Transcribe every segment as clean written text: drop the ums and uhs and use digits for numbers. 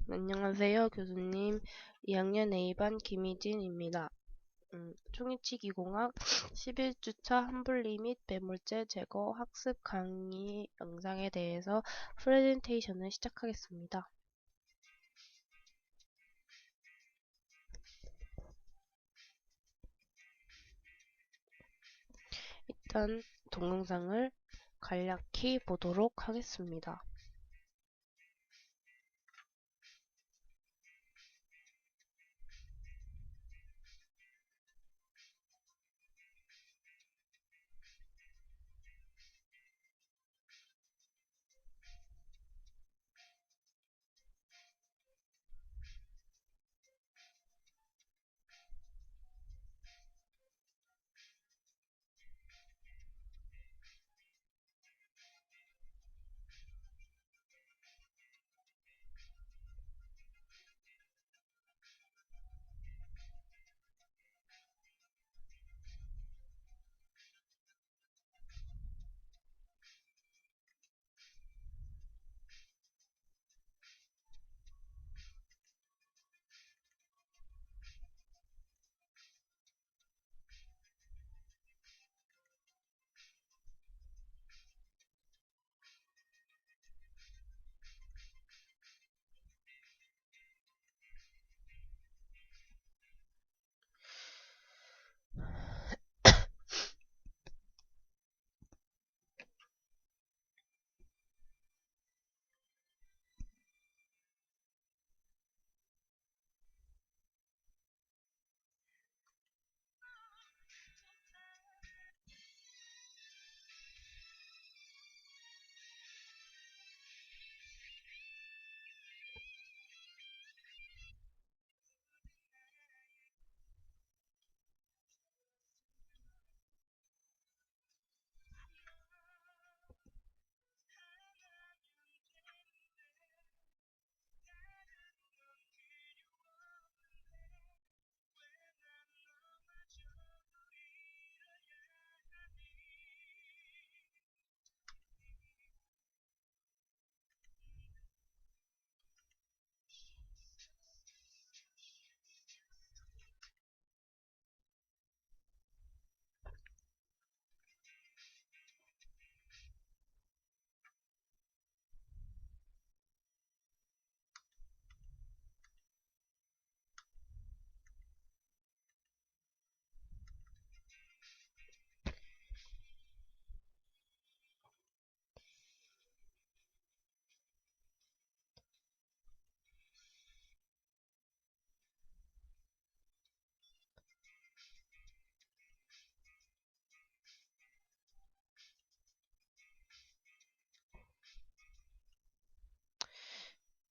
안녕하세요, 교수님. 2학년 A반 김희진입니다. 총이치기 공학 11주차 한분리 및 매몰제 제거 학습 강의 영상에 대해서 프레젠테이션을 시작하겠습니다. 일단 동영상을 간략히 보도록 하겠습니다.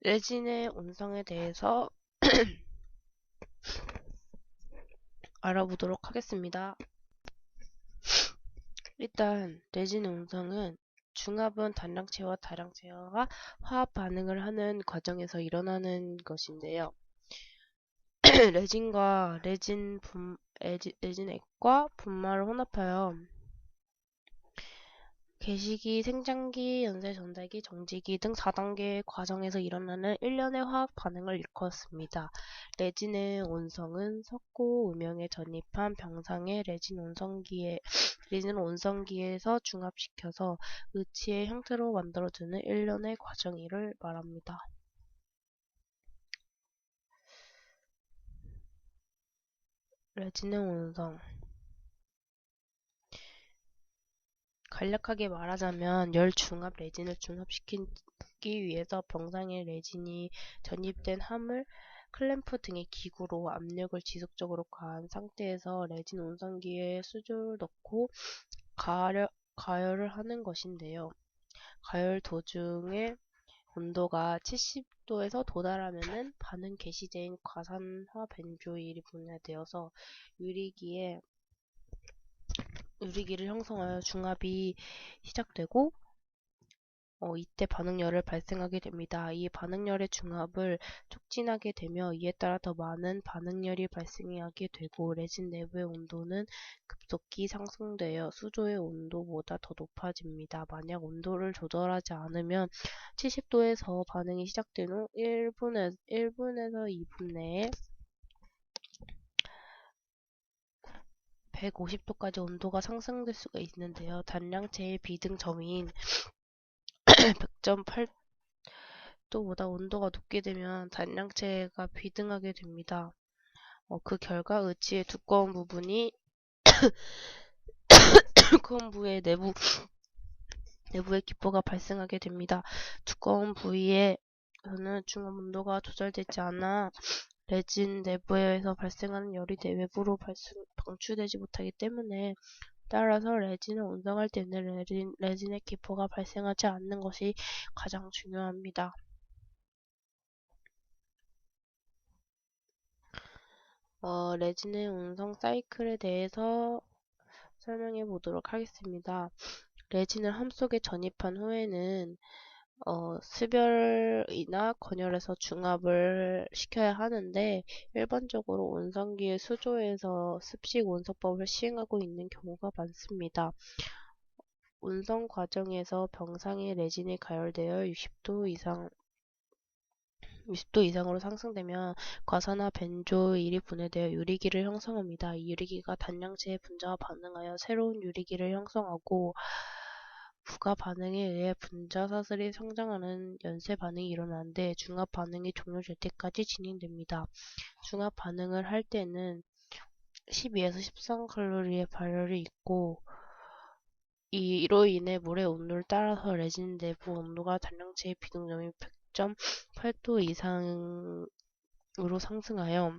레진의 온성에 대해서 알아보도록 하겠습니다. 일단 레진 온성은 중합은 단량체와 다량체가 화합 반응을 하는 과정에서 일어나는 것인데요. 레진과 레진액과 분말을 혼합하여 개시기, 생장기, 연쇄 전달기, 정지기 등 4단계 과정에서 일어나는 일련의 화학 반응을 일컫습니다. 레진의 온성은 석고 음영에 전입한 병상의 레진 온성기에서 중합시켜서 의치의 형태로 만들어주는 일련의 과정이를 말합니다. 레진의 온성, 간략하게 말하자면 열중합 레진을 중합시키기 위해서 병상에 레진이 전입된 함을 클램프 등의 기구로 압력을 지속적으로 가한 상태에서 레진 온성기에 수조를 넣고 가열을 하는 것인데요. 가열 도중에 온도가 70도에서 도달하면은 반응 개시제인 과산화 벤조일이 분해되어서 유리기를 형성하여 중합이 시작되고 이때 반응열을 발생하게 됩니다. 이 반응열의 중압을 촉진하게 되며 이에 따라 더 많은 반응열이 발생하게 되고 레진 내부의 온도는 급속히 상승되어 수조의 온도보다 더 높아집니다. 만약 온도를 조절하지 않으면 70도에서 반응이 시작된 후 1분에서 2분 내에 150도까지 온도가 상승될 수가 있는데요. 단량체의 비등 점인 100.8도보다 온도가 높게 되면 단량체가 비등하게 됩니다. 그 결과 의치의 두꺼운 부분이 두꺼운 부위의 내부에 기포가 발생하게 됩니다. 두꺼운 부위에서는 중압 온도가 조절되지 않아 레진 내부에서 발생하는 열이 내외부로 방출되지 못하기 때문에 따라서 레진을 운송할 때는 레진의 기포가 발생하지 않는 것이 가장 중요합니다. 레진의 운송 사이클에 대해서 설명해 보도록 하겠습니다. 레진을 함 속에 전입한 후에는 수별이나 건열에서 중압을 시켜야 하는데 일반적으로 온성기의 수조에서 습식 온성법을 시행하고 있는 경우가 많습니다. 온성 과정에서 병상에 레진이 가열되어 60도 이상으로 상승되면 과산화 벤조일이 분해되어 유리기를 형성합니다. 이 유리기가 단량체의 분자와 반응하여 새로운 유리기를 형성하고 부가 반응에 의해 분자 사슬이 성장하는 연쇄 반응이 일어나는데 중합 반응이 종료될 때까지 진행됩니다. 중합 반응을 할 때는 12에서 13칼로리의 발열이 있고 이로 인해 물의 온도를 따라서 레진 내부 온도가 단량체의 비등점이 100.8도 이상으로 상승하여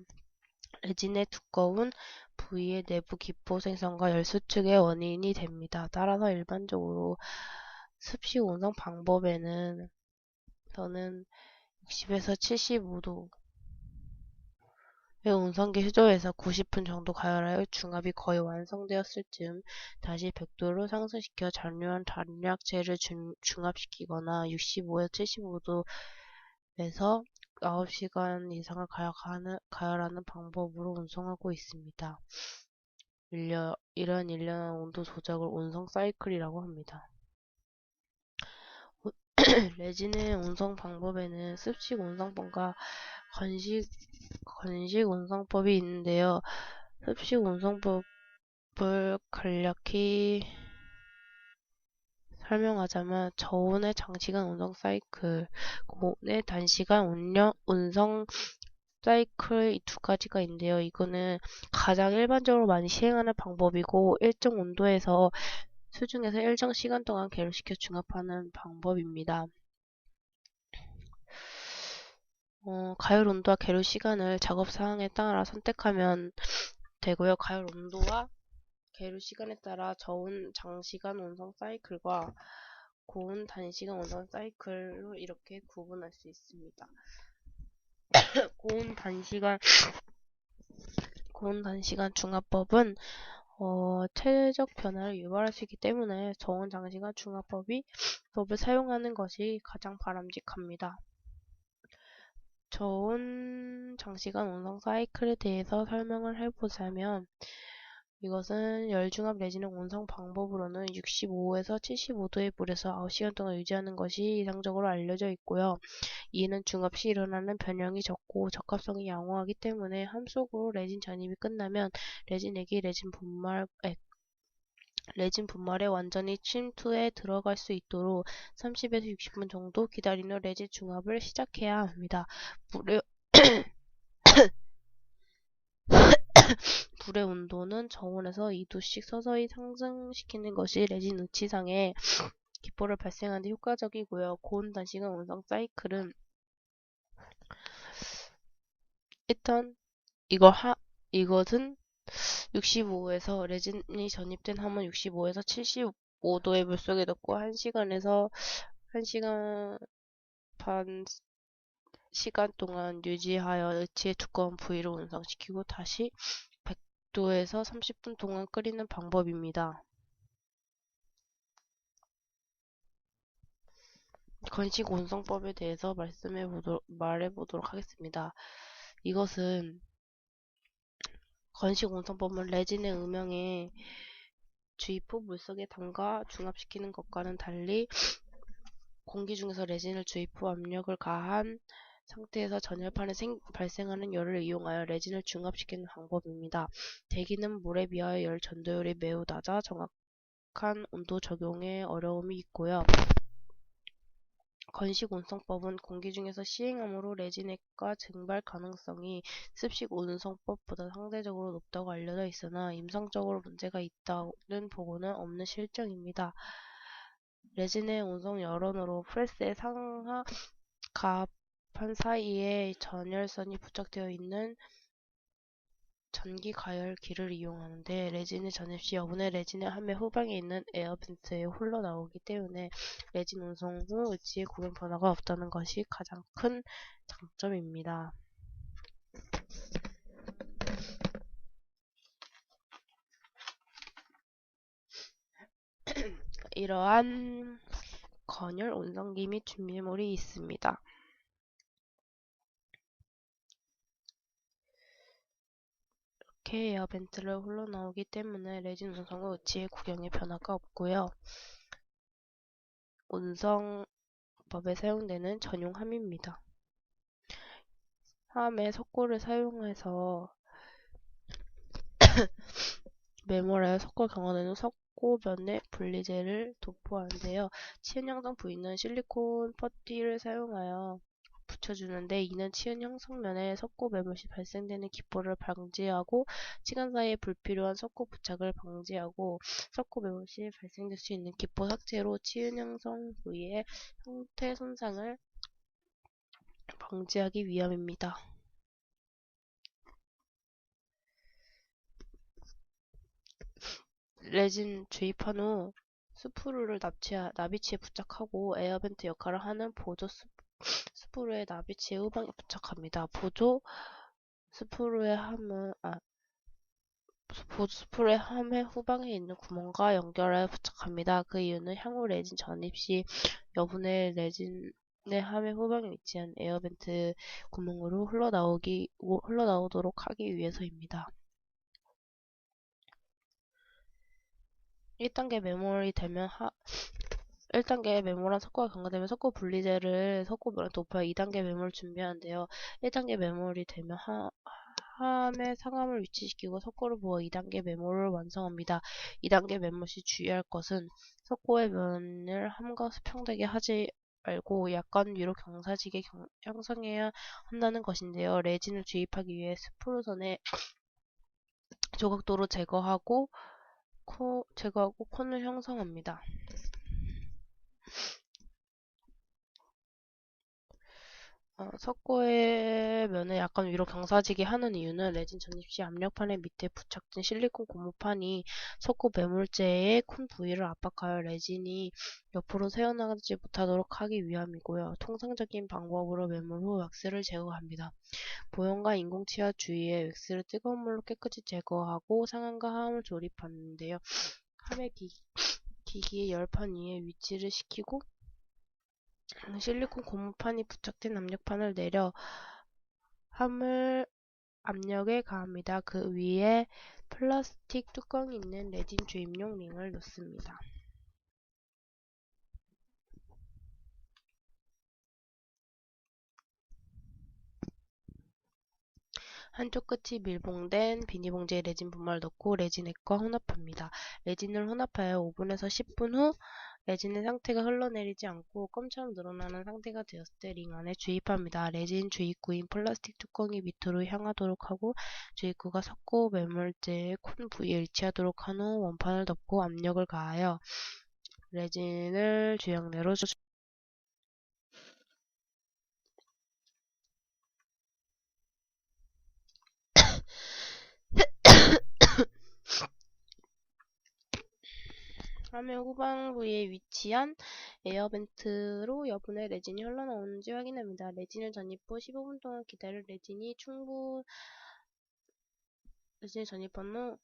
레진의 두꺼운 부위의 내부 기포 생성과 열 수축의 원인이 됩니다. 따라서 일반적으로 습식 온성 방법에는 저는 60에서 75도의 온성기 수조에서 90분 정도 가열하여 중압이 거의 완성되었을 즈음 다시 100도로 상승시켜 잔류한 단량체를 중압시키거나 65에서 75도에서 9시간 이상을 가열하는 방법으로 운송하고 있습니다. 이런 일련한 온도 조작을 온성 사이클이라고 합니다. 레진의 운송 방법에는 습식 운송법과 건식 운송법이 있는데요. 습식 운송법을 간략히 설명하자면 저온의 장시간 운송 사이클, 고온의 단시간 운송 사이클 이 두 가지가 있는데요. 이거는 가장 일반적으로 많이 시행하는 방법이고 일정 온도에서 수중에서 일정 시간 동안 계류시켜 중압하는 방법입니다. 가열 온도와 계류 시간을 작업 사항에 따라 선택하면 되고요. 가열 온도와 계류 시간에 따라 저온 장시간 운송 사이클과 고온 단시간 운송 사이클로 이렇게 구분할 수 있습니다. 고온 단시간 중압법은 체적 변화를 유발할 수 있기 때문에 저온 장시간 중압법을 사용하는 것이 가장 바람직합니다. 저온 장시간 운송 사이클에 대해서 설명을 해보자면 이것은 열중압 내지는 온성 방법으로는 65에서 75도의 물에서 9시간 동안 유지하는 것이 이상적으로 알려져 있고요. 이는 중압 시 일어나는 변형이 적고 적합성이 양호하기 때문에 함 속으로 레진 전입이 끝나면 레진액이 레진 분말에 완전히 침투해 들어갈 수 있도록 30에서 60분 정도 기다린 후 레진 중압을 시작해야 합니다. 불의 온도는 저온에서 2도씩 서서히 상승시키는 것이 레진 의치상에 기포를 발생하는 데 효과적이고요. 고온 단시간 운송 사이클은 일단 이것은 65에서 레진이 전입된 함은 65에서 75도의 물속에 넣고 1시간 반 시간 동안 유지하여 의치의 두꺼운 부위를 운송시키고 다시 100도에서 30분 동안 끓이는 방법입니다. 건식 온성법에 대해서 말해보도록 하겠습니다. 이것은 건식 온성법은 레진의 음영에 주입 후 물속에 담가 중압시키는 것과는 달리 공기 중에서 레진을 주입 후 압력을 가한 상태에서 전열판에 발생하는 열을 이용하여 레진을 중압시키는 방법입니다. 대기는 물에 비하여 열 전도율이 매우 낮아 정확한 온도 적용에 어려움이 있고요. 건식 온성법은 공기 중에서 시행함으로 레진액과 증발 가능성이 습식 온성법보다 상대적으로 높다고 알려져 있으나 임상적으로 문제가 있다는 보고는 없는 실정입니다. 레진의 온성 열원으로 프레스의 상하 가압판 사이에 전열선이 부착되어 있는 전기 가열기를 이용하는데 레진이 전입 시 여분의 레진의 함의 후방에 있는 에어벤트에 흘러나오기 때문에 레진 운송 후 의치의 구경 변화가 없다는 것이 가장 큰 장점입니다. 이러한 건열 온성기 및 준비물이 있습니다. 이렇게 에어벤트를 흘러나오기 때문에 레진 운송 후 의치의 구경에 변화가 없고요. 온성법에 사용되는 전용 함입니다. 함에 석고를 사용해서 메모라에 석고 경화되는 석고면에 분리제를 도포하는데요. 치은 형성 부위는 실리콘 퍼티를 사용하여 붙여주는데 이는 치은 형성면에 석고 매몰 시 발생되는 기포를 방지하고 시간 사이에 불필요한 석고 부착을 방지하고 석고 매몰 시 발생될 수 있는 기포 삭제로 치은 형성 부위의 형태 손상을 방지하기 위함입니다. 레진 주입한 후 스프루를 나비치에 부착하고 에어벤트 역할을 하는 보조 스프루의 나비치의 후방에 부착합니다. 보조 스프루의 함의 후방에 있는 구멍과 연결하여 부착합니다. 그 이유는 향후 레진 전입 시 여분의 레진의 함의 후방에 위치한 에어벤트 구멍으로 흘러나오도록 하기 위해서입니다. 1단계 메모리 되면 1단계 메모란 석고가 경과되면 석고 분리제를 석고면에 도포해 2단계 메모를 준비하는데요. 1단계 메모리 되면 함의 상함을 위치시키고 석고를 부어 2단계 메모를 완성합니다. 2단계 메모 시 주의할 것은 석고의 면을 함과 수평되게 하지 말고 약간 위로 경사지게 형성해야 한다는 것인데요. 레진을 주입하기 위해 스프루선의 조각도로 제거하고 콘을 형성합니다. 석고의 면을 약간 위로 경사지게 하는 이유는 레진 전입 시 압력판의 밑에 부착된 실리콘 고무판이 석고 매몰제의 콘 부위를 압박하여 레진이 옆으로 새어나가지 못하도록 하기 위함이고요. 통상적인 방법으로 매몰 후 왁스를 제거합니다. 보형과 인공치아 주위에 왁스를 뜨거운 물로 깨끗이 제거하고 상함과 하함을 조립하는데요. 함의 기기의 열판 위에 위치를 시키고 실리콘 고무판이 부착된 압력판을 내려 함을 압력에 가합니다. 그 위에 플라스틱 뚜껑이 있는 레진 주입용 링을 놓습니다. 한쪽 끝이 밀봉된 비닐봉지에 레진 분말을 넣고 레진액과 혼합합니다. 레진을 혼합하여 5분에서 10분 후 레진의 상태가 흘러내리지 않고 껌처럼 늘어나는 상태가 되었을 때 링 안에 주입합니다. 레진 주입구인 플라스틱 뚜껑이 밑으로 향하도록 하고 주입구가 석고 매몰제의 콘 부위에 위치하도록 한 후 원판을 덮고 압력을 가하여 레진을 주양 내로 함의 후방부에 위치한 에어벤트로 여분의 레진이 흘러나오는지 확인합니다. 레진을 전입 후 15분 동안 기다려 레진이 전입한 후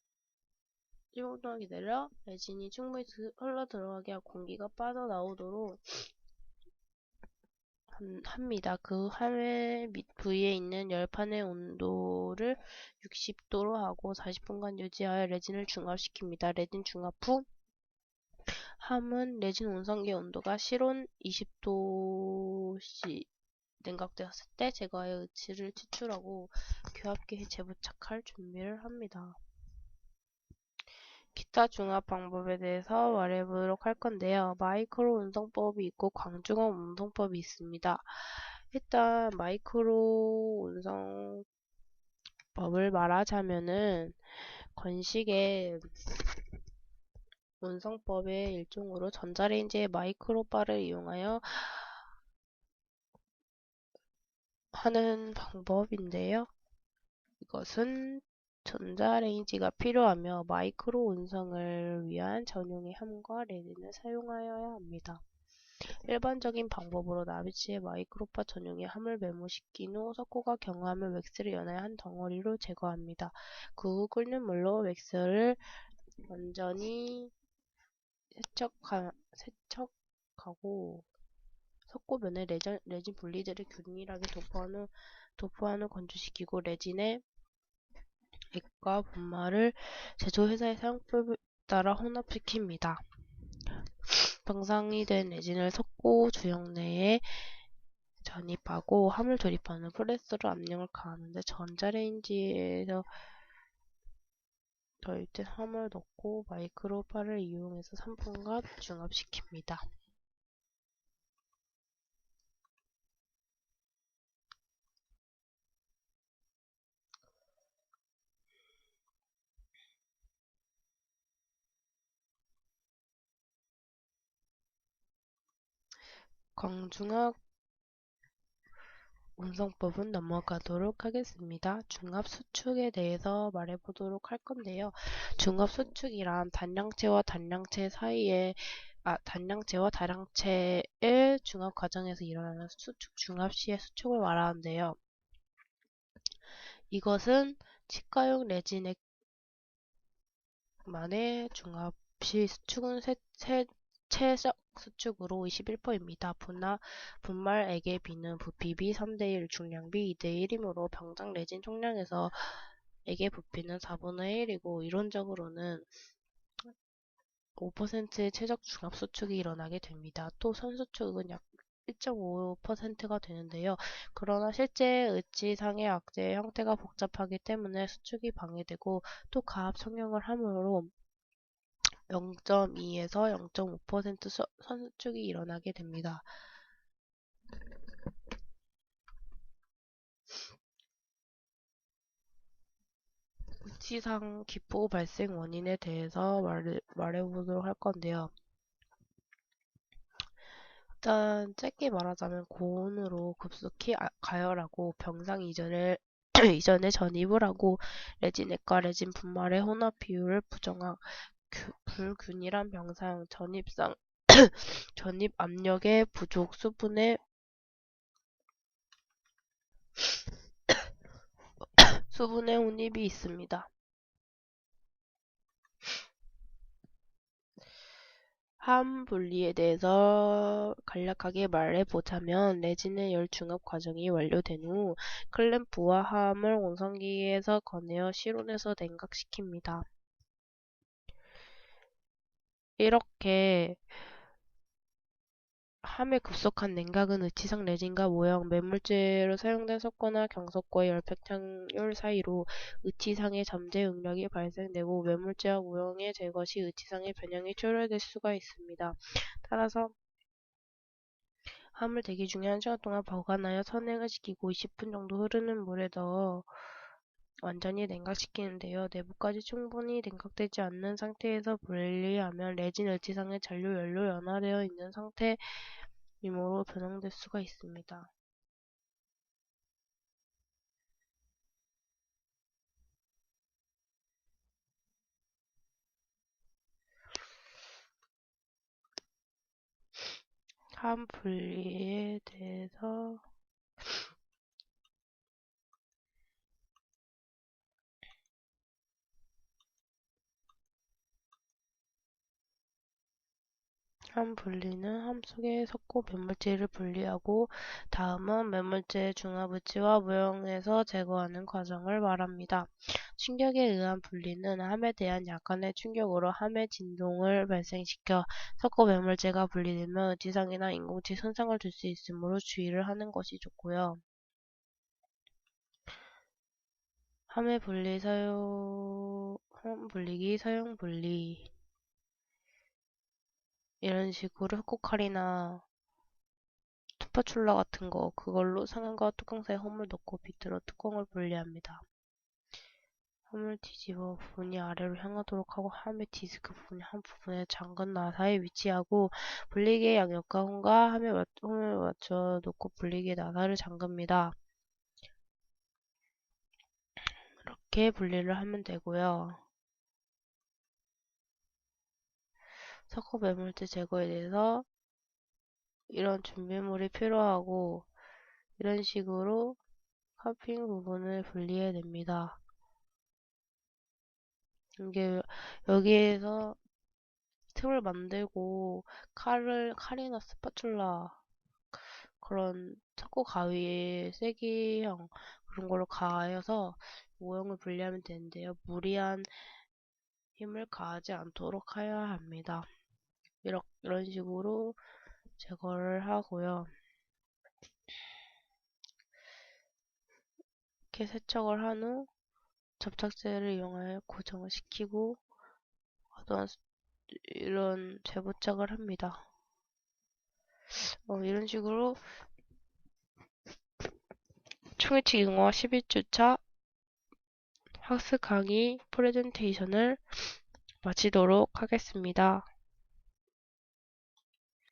15분 동안 기다려 레진이 충분히 흘러 들어가게 하고 공기가 빠져나오도록 합니다. 그 함의 밑 부위에 있는 열판의 온도를 60도로 하고 40분간 유지하여 레진을 중압시킵니다. 레진 중압 후 함은 레진 온성기 온도가 실온 20도씨 냉각되었을 때 제거하여 의치를 추출하고 교합기에 재부착할 준비를 합니다. 기타 중압 방법에 대해서 말해보도록 할 건데요. 마이크로 운송법이 있고 광중압 운송법이 있습니다. 일단 마이크로 운송법을 말하자면은 건식의 운송법의 일종으로 전자레인지의 마이크로바를 이용하여 하는 방법인데요. 이것은 전자레인지가 필요하며 마이크로 운송을 위한 전용의 함과 레진을 사용하여야 합니다. 일반적인 방법으로 나비치의 마이크로바 전용의 함을 메모시킨 후 석고가 경화하면 웩스를 연하여 한 덩어리로 제거합니다. 그 후 끓는 물로 웩스를 완전히 세척하고 석고면에 레진 분리들을 균일하게 도포한 후 건조시키고 레진의 액과 분말을 제조회사의 사용법에 따라 혼합시킵니다. 병상이 된 레진을 석고 주형 내에 전입하고 함을 조립한 후 프레스로 압력을 가하는데 전자레인지에서 더입된 함을 넣고 마이크로바를 이용해서 3분간 중압시킵니다. 광중압 운송법은 넘어가도록 하겠습니다. 중압 수축에 대해서 말해보도록 할 건데요. 중압 수축이란 단량체와 단량체의 중압 과정에서 일어나는 수축 중압 시의 수축을 말하는데요. 이것은 치과용 레진액만의 중압 시 수축은 최적 수축으로 21%입니다. 분말액의 비는 부피비 3대1, 중량비 2대1이므로 병장 레진 총량에서 액의 부피는 4분의 1이고 이론적으로는 5%의 최적 중압 수축이 일어나게 됩니다. 또 선수축은 약 1.5%가 되는데요. 그러나 실제 의치상의 악재의 형태가 복잡하기 때문에 수축이 방해되고 또 가압 성형을 함으로 0.2에서 0.5% 선수축이 일어나게 됩니다. 의치상 기포 발생 원인에 대해서 말해보도록 할 건데요. 일단 짧게 말하자면 고온으로 급속히 가열하고 병상 이전에 전입을 하고 레진액과 레진 분말의 혼합 비율을 부정한 불균일한 병상, 전입 압력의 부족, 수분의 혼입이 있습니다. 함 분리에 대해서 간략하게 말해보자면 레진의 열 중압 과정이 완료된 후 클램프와 함을 온성기에서 꺼내어 실온에서 냉각시킵니다. 이렇게 함의 급속한 냉각은 의치상 레진과 모형, 매물재로 사용된 석고나 경석고의 열팽창률 사이로 의치상의 잠재 응력이 발생되고 매물재와 모형의 제거 시 의치상의 변형이 초래될 수가 있습니다. 따라서 함을 대기 중에 1시간 동안 보관하여 선행을 시키고 20분 정도 흐르는 물에 넣어 완전히 냉각시키는데요. 내부까지 충분히 냉각되지 않는 상태에서 분리하면 레진 의치상의 잔류 연료 연화되어 있는 상태이므로 변형될 수가 있습니다. 함 분리에 대해서 함 분리는 함 속에 섞고 맨물질을 분리하고 다음은 맨물질의 중화부치와 무형에서 제거하는 과정을 말합니다. 충격에 의한 분리는 함에 대한 약간의 충격으로 함의 진동을 발생시켜 섞고 맨물질과 분리되면 지상이나 인공치 손상을 줄 수 있으므로 주의를 하는 것이 좋고요. 함의 분리, 함 분리기, 사용 분리 이런 식으로 흡고칼이나 스파츌라 같은 거 그걸로 상한과 뚜껑 사이에 홈을 넣고 비틀어 뚜껑을 분리합니다. 함을 뒤집어 부분이 아래로 향하도록 하고 함의 디스크 부분이 한 부분에 잠근 나사에 위치하고 분리기의 양옆과 홈과 홈을 맞춰 놓고 분리기의 나사를 잠깁니다. 이렇게 분리를 하면 되고요. 석고 매물질 제거에 대해서 이런 준비물이 필요하고 이런 식으로 카핑 부분을 분리해야 됩니다. 이게 여기에서 틈을 만들고 칼이나 스파츌라 그런 석고 가위에 세기형 그런 걸로 가해서 모형을 분리하면 되는데요. 무리한 힘을 가하지 않도록 해야 합니다. 이런 식으로 제거를 하고요. 이렇게 세척을 한 후 접착제를 이용하여 고정을 시키고 이런 재부착을 합니다. 이런 식으로 총일치 경화 11주차 학습 강의 프레젠테이션을 마치도록 하겠습니다.